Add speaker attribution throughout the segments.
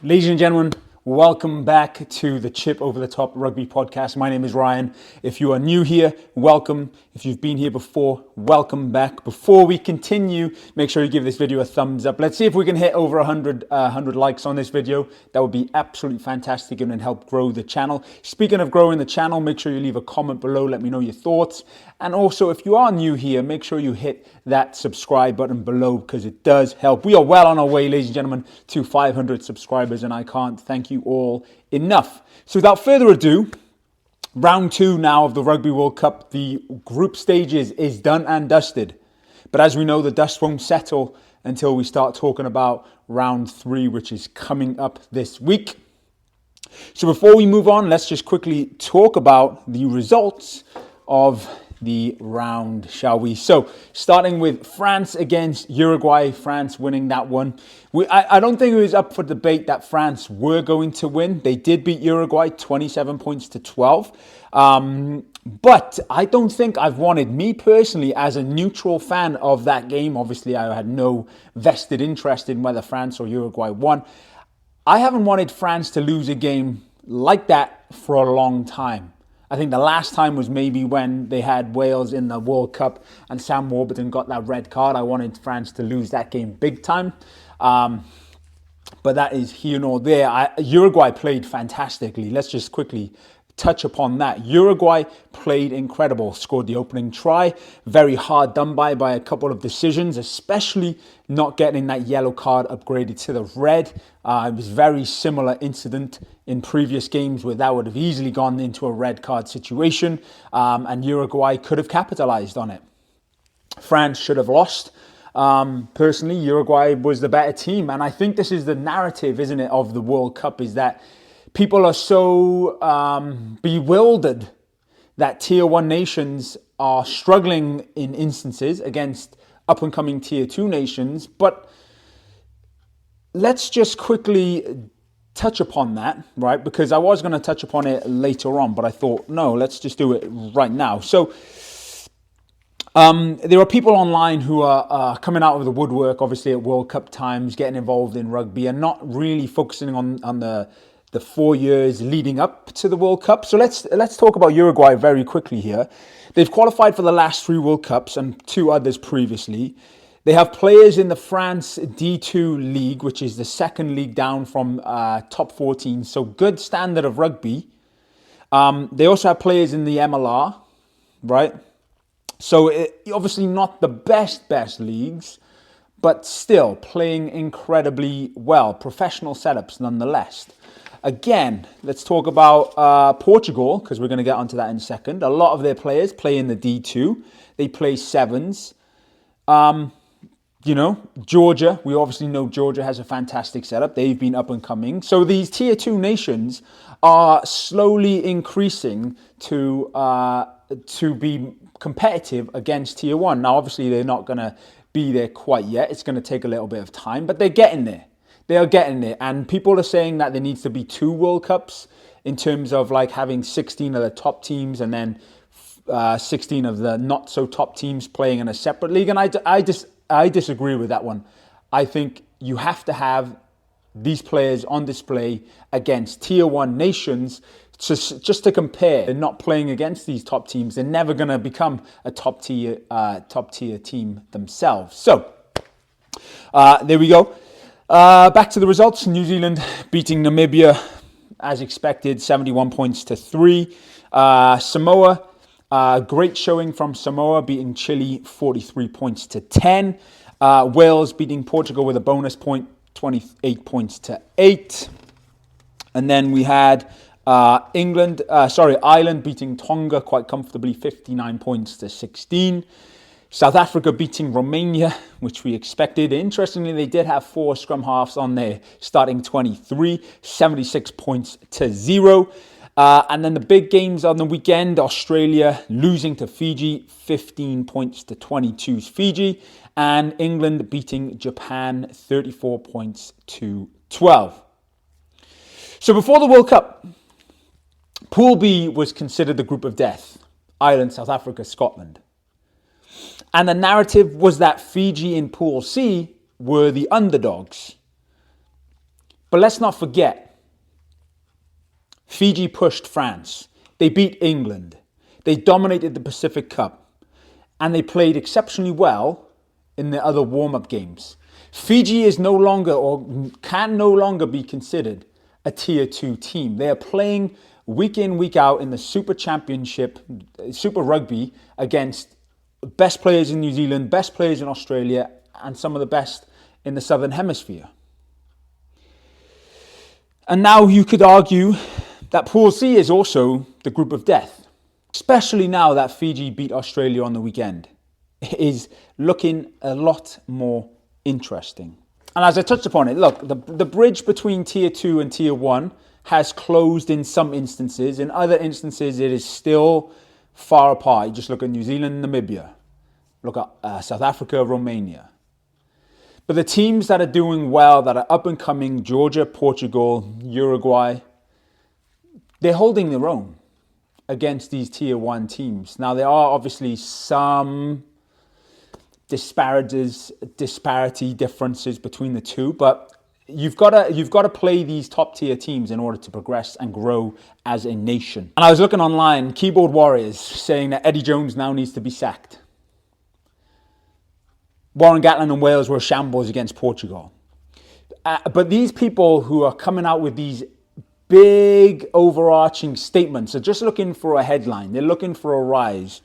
Speaker 1: Ladies and gentlemen, welcome back to the Chip Over the Top Rugby Podcast. My name is Ryan. If you are new here, welcome. If you've been here before, welcome back. Before we continue, make sure you give this video a thumbs up. Let's see if we can hit over 100 likes on this video. That would be absolutely fantastic and help grow the channel. Speaking of growing the channel, make sure you leave a comment below. Let me know your thoughts. And also, if you are new here, make sure you hit that subscribe button below because it does help. We are well on our way, ladies and gentlemen, to 500 subscribers, and I can't thank you all enough. So without further ado, round 2 now of the Rugby World Cup. The group stages is done and dusted. But as we know, the dust won't settle until we start talking about round 3, which is coming up this week. So before we move on, let's just quickly talk about the results of the round, shall we? So starting with France against Uruguay, France winning that one. I don't think it was up for debate that France were going to win. They did beat Uruguay 27 points to 12. But I don't think I've wanted, me personally, as a neutral fan of that game, obviously I had no vested interest in whether France or Uruguay won. I haven't wanted France to lose a game like that for a long time. I think the last time was maybe when they had Wales in the World Cup and Sam Warburton got that red card. I wanted France to lose that game big time. But that is here nor there. Uruguay played fantastically. Let's just quickly touch upon that. Uruguay played incredible, scored the opening try. Very hard done by a couple of decisions, especially not getting that yellow card upgraded to the red. It was very similar incident in previous games where that would have easily gone into a red card situation, and Uruguay could have capitalized on it. France should have lost. Personally, Uruguay was the better team, and I think this is the narrative, isn't it, of the World Cup, is that people are so bewildered that Tier 1 nations are struggling in instances against up-and-coming Tier 2 nations. But let's just quickly touch upon that, right? Because I was going to touch upon it later on, but I thought, no, let's just do it right now. So there are people online who are coming out of the woodwork, obviously at World Cup times, getting involved in rugby and not really focusing on the 4 years leading up to the World Cup. So let's talk about Uruguay very quickly here. They've qualified for the last 3 World Cups and 2 others previously. They have players in the France D2 league, which is the second league down from top 14. So good standard of rugby. They also have players in the MLR, right? So obviously not the best leagues, but still playing incredibly well. Professional setups nonetheless. Again, let's talk about Portugal, because we're going to get onto that in a second. A lot of their players play in the D2. They play 7s. Georgia, we obviously know Georgia has a fantastic setup. They've been up and coming. So these Tier 2 nations are slowly increasing to be competitive against Tier 1. Now, obviously, they're not going to be there quite yet. It's going to take a little bit of time, but they're getting there. They are getting there, and people are saying that there needs to be 2 World Cups in terms of like having 16 of the top teams and then 16 of the not so top teams playing in a separate league. And I disagree with that one. I think you have to have these players on display against Tier 1 nations just to compare. They're not playing against these top teams. They're never going to become a top tier team themselves. So there we go. Back to the results. New Zealand beating Namibia, as expected, 71 points to 3. Samoa, great showing from Samoa, beating Chile 43 points to 10. Wales beating Portugal with a bonus point, 28 points to 8. And then we had Ireland beating Tonga quite comfortably, 59 points to 16. South Africa beating Romania, which we expected. Interestingly, they did have 4 scrum halves on their starting 23, 76 points to 0. And then the big games on the weekend, Australia losing to Fiji, 15 points to 22 Fiji. And England beating Japan, 34 points to 12. So before the World Cup, Pool B was considered the group of death. Ireland, South Africa, Scotland. And the narrative was that Fiji in Pool C were the underdogs. But let's not forget, Fiji pushed France. They beat England. They dominated the Pacific Cup. And they played exceptionally well in the other warm-up games. Fiji is no longer, or can no longer be considered, a Tier 2 team. They are playing week in, week out in the Super Championship, Super Rugby, against best players in New Zealand, best players in Australia, and some of the best in the Southern Hemisphere. And now you could argue that Pool C is also the group of death, especially now that Fiji beat Australia on the weekend. It is looking a lot more interesting. And as I touched upon it, look, the bridge between Tier 2 and Tier 1 has closed in some instances. In other instances, it is still far apart. You just look at New Zealand, Namibia. Look at South Africa, Romania. But the teams that are doing well, that are up and coming, Georgia, Portugal, Uruguay, they're holding their own against these Tier 1 teams. Now, there are obviously some disparity differences between the two, but you've got to play these top tier teams in order to progress and grow as a nation. And I was looking online, keyboard warriors saying that Eddie Jones now needs to be sacked. Warren Gatland and Wales were shambles against Portugal. But these people who are coming out with these big overarching statements are just looking for a headline. They're looking for a rise.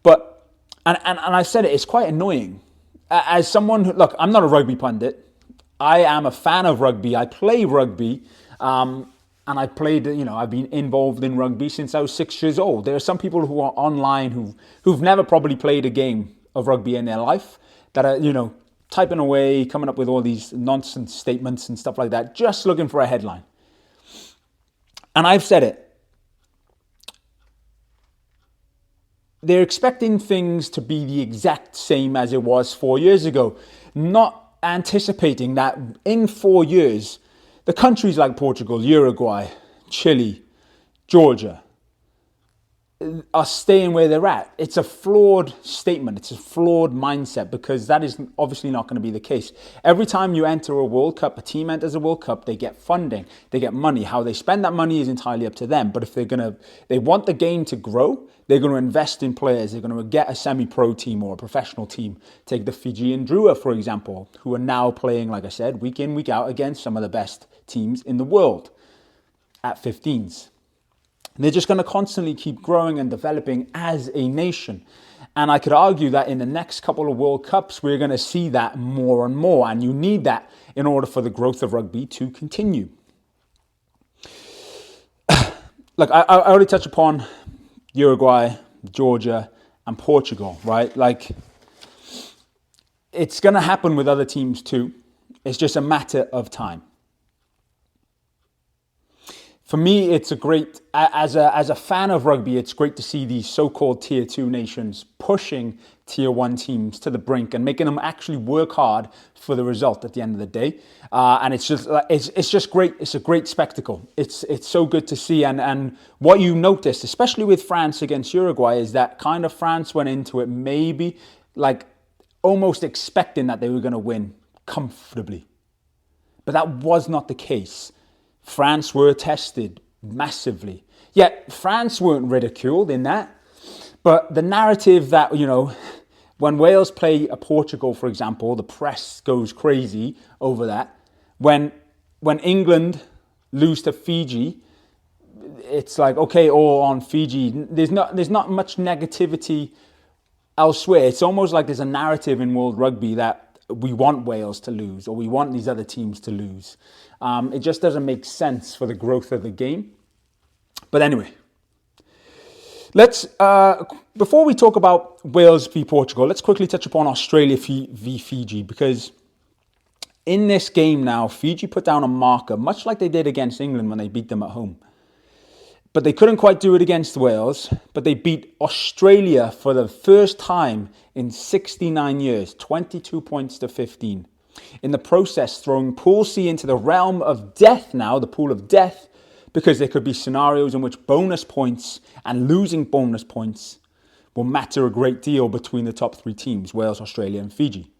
Speaker 1: But, and I said it, it's quite annoying. As someone who, look, I'm not a rugby pundit. I am a fan of rugby. I play rugby. And I played, I've been involved in rugby since I was 6 years old. There are some people who are online who've never probably played a game of rugby in their life, that are, typing away, coming up with all these nonsense statements and stuff like that, just looking for a headline. And I've said it. They're expecting things to be the exact same as it was 4 years ago, not anticipating that in 4 years, the countries like Portugal, Uruguay, Chile, Georgia, are staying where they're at. It's a flawed statement. It's a flawed mindset, because that is obviously not going to be the case. Every time you enter a World Cup, a team enters a World Cup, they get funding, they get money. How they spend that money is entirely up to them. But if they want the game to grow, they're going to invest in players. They're going to get a semi-pro team or a professional team. Take the Fijian Drua, for example, who are now playing, like I said, week in, week out against some of the best teams in the world at 15s. They're just going to constantly keep growing and developing as a nation. And I could argue that in the next couple of World Cups, we're going to see that more and more. And you need that in order for the growth of rugby to continue. Like, I already touched upon Uruguay, Georgia, and Portugal, right? Like, it's going to happen with other teams too. It's just a matter of time. For me, it's as a fan of rugby, it's great to see these so-called Tier 2 nations pushing Tier 1 teams to the brink and making them actually work hard for the result at the end of the day. And it's just great. It's a great spectacle. It's so good to see. And what you noticed, especially with France against Uruguay, is that kind of France went into it maybe like almost expecting that they were going to win comfortably. But that was not the case. France were tested massively. Yet France weren't ridiculed in that. But the narrative that, when Wales play a Portugal, for example, the press goes crazy over that. When England lose to Fiji, it's like, okay, all on Fiji. There's not much negativity elsewhere. It's almost like there's a narrative in world rugby that we want Wales to lose, or we want these other teams to lose. It just doesn't make sense for the growth of the game. But anyway, let's before we talk about Wales v Portugal, let's quickly touch upon Australia v Fiji, because in this game now, Fiji put down a marker, much like they did against England when they beat them at home. But they couldn't quite do it against Wales, but they beat Australia for the first time in 69 years, 22 points to 15. In the process, throwing Pool C into the realm of death now, the pool of death, because there could be scenarios in which bonus points and losing bonus points will matter a great deal between the top three teams, Wales, Australia and Fiji.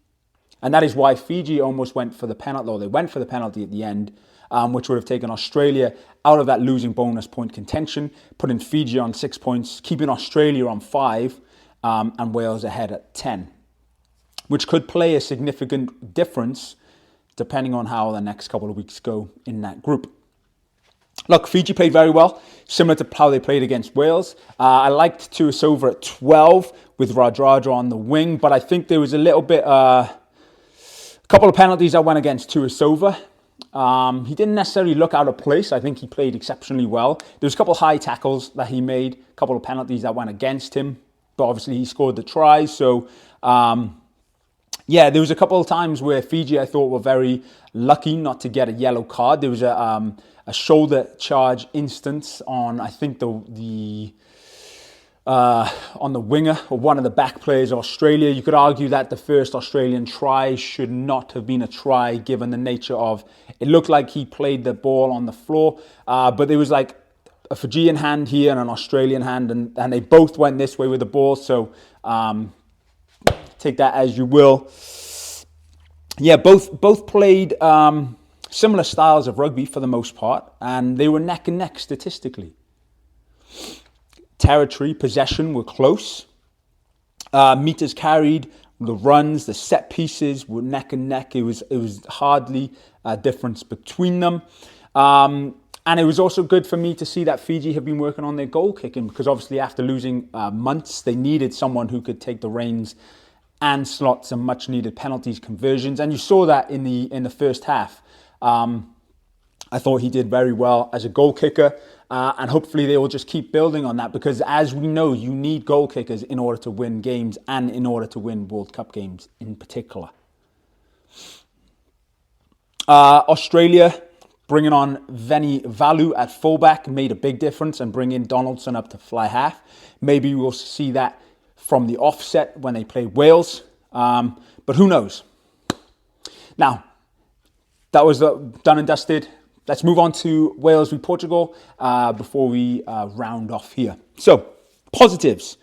Speaker 1: And that is why Fiji almost went for the penalty, or they went for the penalty at the end, which would have taken Australia out of that losing bonus point contention, putting Fiji on 6 points, keeping Australia on 5, and Wales ahead at 10, which could play a significant difference depending on how the next couple of weeks go in that group. Look, Fiji played very well, similar to how they played against Wales. I liked Tuisova at 12 with Radradra on the wing, but I think there was a little bit, a couple of penalties that went against Tuisova. He didn't necessarily look out of place. I think he played exceptionally well. There was a couple of high tackles that he made, a couple of penalties that went against him, but obviously he scored the try. So, there was a couple of times where Fiji, I thought, were very lucky not to get a yellow card. There was a shoulder charge instance on, I think, on the winger or one of the back players of Australia. You could argue that the first Australian try should not have been a try, given the nature of, it looked like he played the ball on the floor, but there was like a Fijian hand here and an Australian hand, and they both went this way with the ball. So take that as you will. Yeah, both played similar styles of rugby for the most part, and they were neck and neck statistically. Territory, possession were close. Meters carried, the runs, the set pieces were neck and neck. It was hardly a difference between them. And it was also good for me to see that Fiji have been working on their goal kicking, because obviously after losing months, they needed someone who could take the reins and slot some much needed penalties conversions. And you saw that in the first half. I thought he did very well as a goal kicker, and hopefully they will just keep building on that, because as we know, you need goal kickers in order to win games and in order to win World Cup games in particular. Australia bringing on Veni Valu at fullback made a big difference, and bringing Donaldson up to fly half. Maybe we'll see that from the offset when they play Wales, but who knows? Now, that was done and dusted. Let's move on to Wales v Portugal before we round off here. So, positives.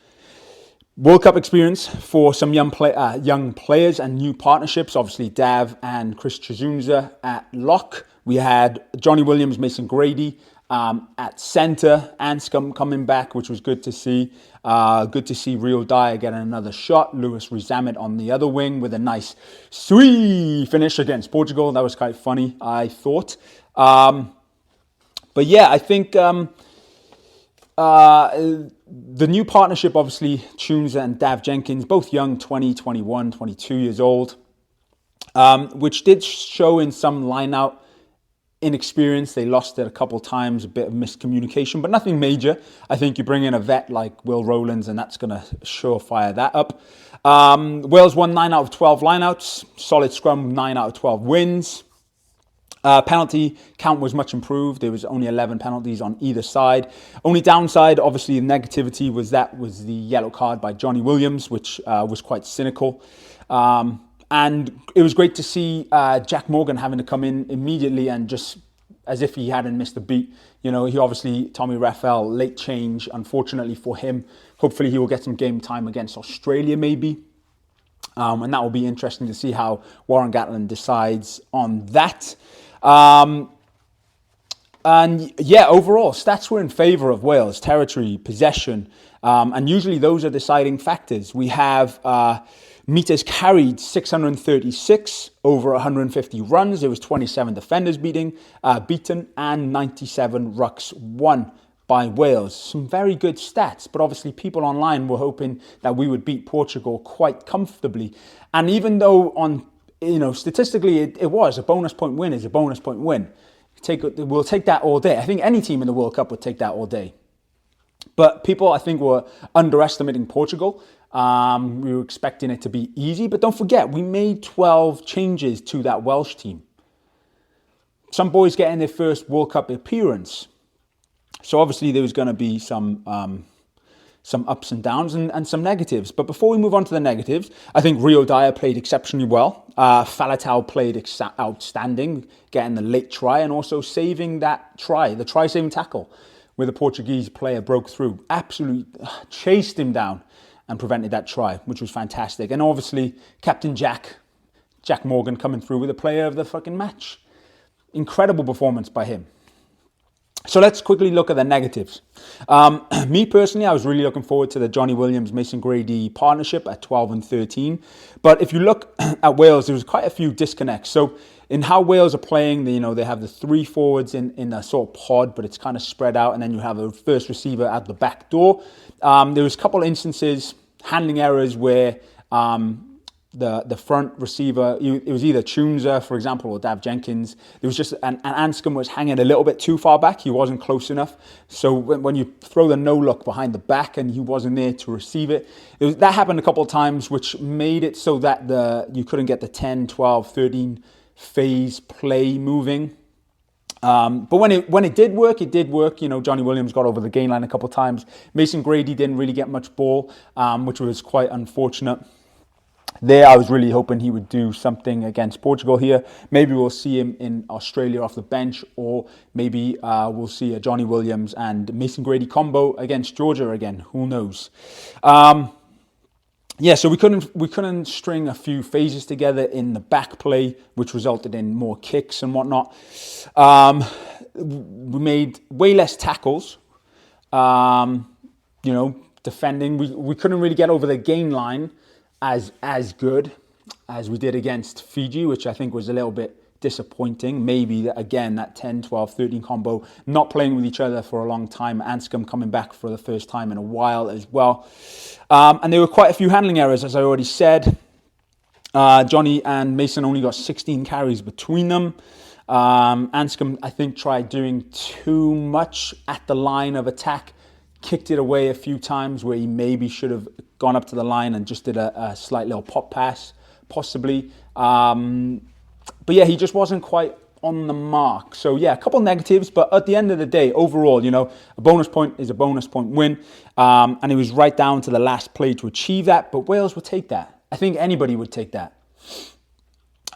Speaker 1: World Cup experience for some young players and new partnerships. Obviously, Dav and Chris Chizunza at lock. We had Johnny Williams, Mason Grady at centre. Anscombe coming back, which was good to see. Good to see Real Dyer getting another shot. Lewis Rezamet on the other wing with a nice sweet finish against Portugal. That was quite funny, I thought. But yeah, I think the new partnership, obviously, Chunza and Dav Jenkins, both young, 20, 21, 22 years old, which did show in some line-out inexperience. They lost it a couple times, a bit of miscommunication, but nothing major. I think you bring in a vet like Will Rowlands, and that's going to surefire that up. Wales won 9 out of 12 lineouts. Solid scrum, 9 out of 12 wins. Penalty count was much improved. There was only 11 penalties on either side. Only downside, obviously, the negativity was the yellow card by Johnny Williams, which was quite cynical. And it was great to see Jack Morgan having to come in immediately and just as if he hadn't missed a beat. You know, Tommy Raphael, late change, unfortunately for him. Hopefully he will get some game time against Australia maybe. And that will be interesting to see how Warren Gatland decides on that. And yeah, overall, stats were in favour of Wales. Territory, possession, and usually those are deciding factors. We have meters carried 636 over 150 runs. There was 27 defenders beaten, and 97 rucks won by Wales. Some very good stats, but obviously people online were hoping that we would beat Portugal quite comfortably. And even though statistically it was a bonus point win is a bonus point win. We'll take that all day. I think any team in the World Cup would take that all day. But people, I think, were underestimating Portugal. We were expecting it to be easy. But don't forget, we made 12 changes to that Welsh team. Some boys getting their first World Cup appearance. So obviously there was going to be some ups and downs and some negatives. But before we move on to the negatives, I think Rio Dyer played exceptionally well. Faletau played outstanding, getting the late try and also saving that try, the try-saving tackle, where the Portuguese player broke through. Absolutely chased him down and prevented that try, which was fantastic. And obviously, Captain Jack Morgan coming through with the player of the fucking match. incredible performance by him. So let's quickly look at the negatives. Me personally, I was really looking forward to the Johnny Williams-Mason Grady partnership at 12 and 13. But if you look at Wales, there was quite a few disconnects. So in how Wales are playing, they have the three forwards in a sort of pod, but it's kind of spread out. And then you have a first receiver at the back door. There was a couple of instances, handling errors where the front receiver, it was either Chunza, for example, or Dav Jenkins. There was just, and Anscombe was hanging a little bit too far back. He wasn't close enough. So when you throw the no-look behind the back and he wasn't there to receive it, that happened a couple of times, which made it so that you couldn't get the 10, 12, 13 phase play moving. But when it did work, it did work. Johnny Williams got over the gain line a couple of times. Mason Grady didn't really get much ball, which was quite unfortunate. There, I was really hoping he would do something against Portugal here. Maybe we'll see him in Australia off the bench, or maybe we'll see a Johnny Williams and Mason Grady combo against Georgia again. Who knows? So we couldn't string a few phases together in the back play, which resulted in more kicks and whatnot. We made way less tackles. Defending, we couldn't really get over the gain line as good as we did against Fiji, which I think was a little bit disappointing. Maybe, again, that 10, 12, 13 combo, not playing with each other for a long time. Anscombe coming back for the first time in a while as well. And there were quite a few handling errors, as I already said. Johnny and Mason only got 16 carries between them. Anscombe, I think, tried doing too much at the line of attack. Kicked it away a few times where he maybe should have gone up to the line and just did a slight little pop pass, possibly. But yeah, he just wasn't quite on the mark. So yeah, a couple negatives, but at the end of the day, overall, a bonus point is a bonus point win. And it was right down to the last play to achieve that, but Wales would take that. I think anybody would take that.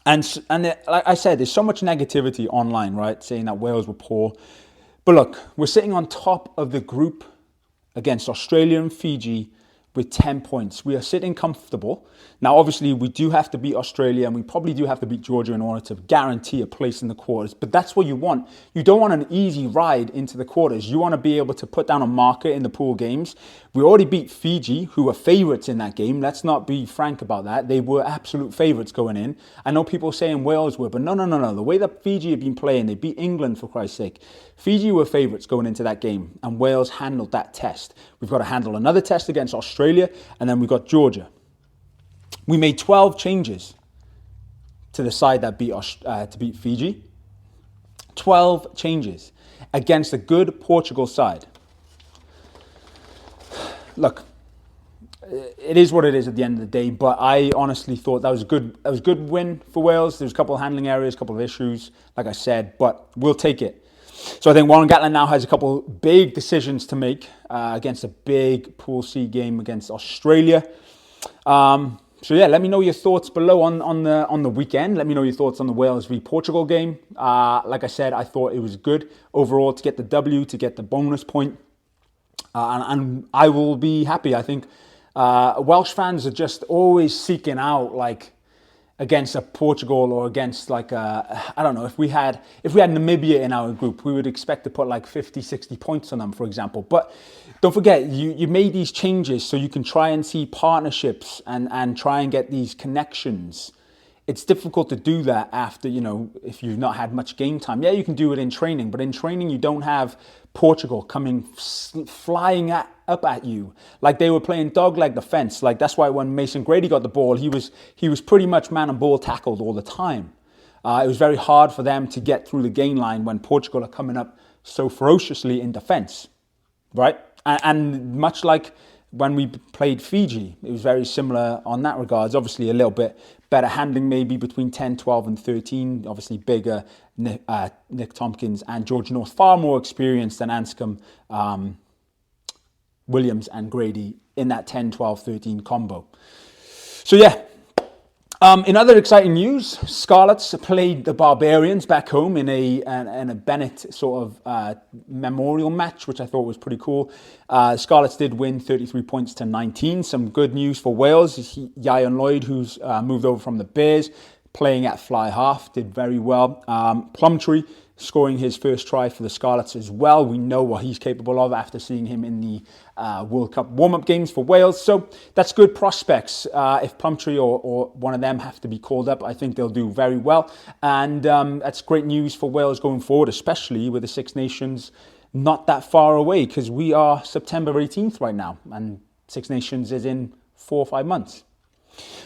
Speaker 1: And like I said, there's so much negativity online, right, saying that Wales were poor. But look, we're sitting on top of the group against Australia and Fiji with 10 points. We are sitting comfortable. Now, obviously, we do have to beat Australia and we probably do have to beat Georgia in order to guarantee a place in the quarters. But that's what you want. You don't want an easy ride into the quarters. You want to be able to put down a marker in the pool games. We already beat Fiji, who were favourites in that game. Let's not be frank about that. They were absolute favourites going in. I know people saying Wales were, but no. The way that Fiji have been playing, they beat England, for Christ's sake. Fiji were favourites going into that game, and Wales handled that test. We've got to handle another test against Australia, and then we've got Georgia. We made 12 changes to the side that beat Fiji. 12 changes against a good Portugal side. Look, it is what it is at the end of the day, but I honestly thought that was a good win for Wales. There's a couple of handling areas, a couple of issues, like I said, but we'll take it. So I think Warren Gatland now has a couple big decisions to make against a big Pool C game against Australia. So yeah, let me know your thoughts below on the weekend. Let me know your thoughts on the Wales v Portugal game. Like I said, I thought it was good overall to get the W, to get the bonus point. And I will be happy. I think Welsh fans are just always seeking out against a Portugal or against I don't know, if we had Namibia in our group, we would expect to put 50, 60 points on them, for example. But don't forget, you made these changes so you can try and see partnerships and try and get these connections. It's difficult to do that after, if you've not had much game time. Yeah, you can do it in training, but in training you don't have Portugal coming flying up at you like they were playing dog-leg defense. That's why when Mason Grady got the ball, he was pretty much man and ball tackled all the time. It was very hard for them to get through the gain line when Portugal are coming up so ferociously in defense, right? And much like when we played Fiji, it was very similar on that regards. Obviously a little bit better handling maybe between 10, 12 and 13. Obviously bigger Nick Tompkins and George North, far more experienced than Anscombe, Williams and Grady in that 10, 12, 13 combo. So yeah. In other exciting news, Scarlets played the Barbarians back home in a Bennett sort of memorial match, which I thought was pretty cool. Scarlets did win 33 points to 19. Some good news for Wales. Ieuan Lloyd, who's moved over from the Bears, playing at fly half, did very well. Plumtree scoring his first try for the Scarlets as well. We know what he's capable of after seeing him in the World Cup warm-up games for Wales. So that's good prospects. If Plumtree or one of them have to be called up, I think they'll do very well. And that's great news for Wales going forward, especially with the Six Nations not that far away, because we are September 18th right now, and Six Nations is in 4 or 5 months.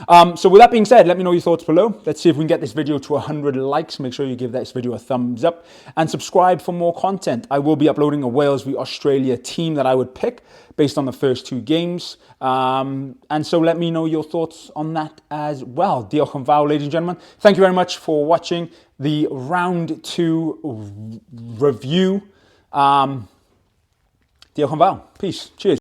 Speaker 1: So with that being said, let me know your thoughts below. Let's see if we can get this video to 100 likes. Make sure you give this video a thumbs up and subscribe for more content. I will be uploading a Wales v Australia team that I would pick based on the first 2 games. And so let me know your thoughts on that as well. Diolch Yn Fawr, ladies and gentlemen. Thank you very much for watching the round 2 review. Diolch Yn Fawr. Peace. Cheers.